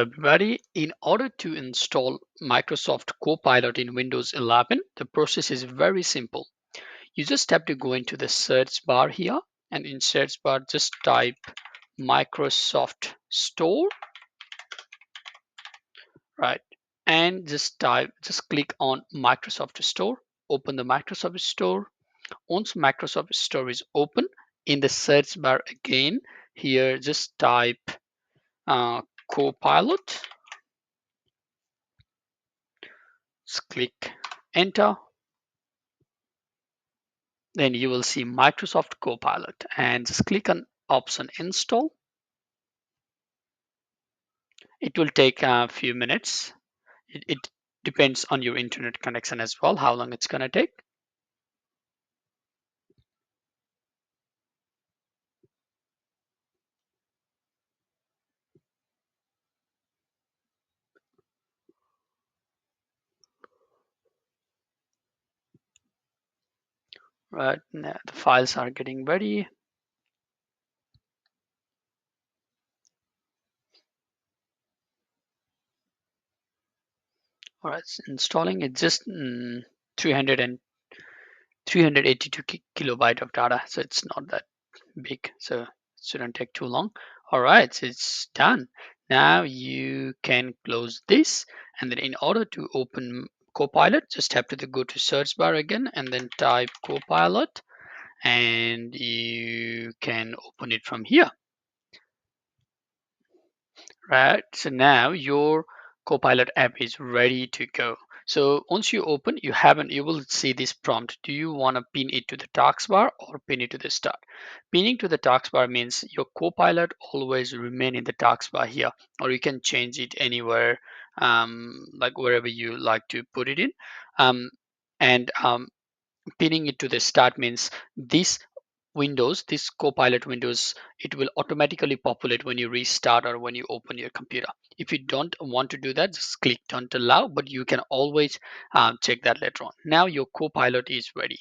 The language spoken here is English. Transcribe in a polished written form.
Everybody, in order to install Microsoft Copilot in Windows 11, the process is very simple. You just have to go into the search bar here, and in search bar just type Microsoft Store, right? And just click on Microsoft Store, open the Microsoft Store. Once Microsoft Store is open, in the search bar again, here just type uh, Copilot, just click enter. Then you will see Microsoft Copilot and just click on option install. It will take a few minutes. It depends on your internet connection as well, how long it's going to take. Right now, the files are getting ready. All right, it's installing. It's just 300 and 382 kilobyte of data, so it's not that big, so it shouldn't take too long. All right, so it's done. Now you can close this, and then in order to open Copilot, just have to go to search bar again and then type Copilot, and you can open it from here. Right, so now your Copilot app is ready to go. So once you open, you will see this prompt. Do you want to pin it to the taskbar or pin it to the start? Pinning to the taskbar means your Copilot always remain in the taskbar here, or you can change it anywhere, like wherever you like to put it in. And Pinning it to the start means this Copilot windows, it will automatically populate when you restart or when you open your computer. If you don't want to do that, just click don't allow, but you can always check that later on. Now your Copilot is ready.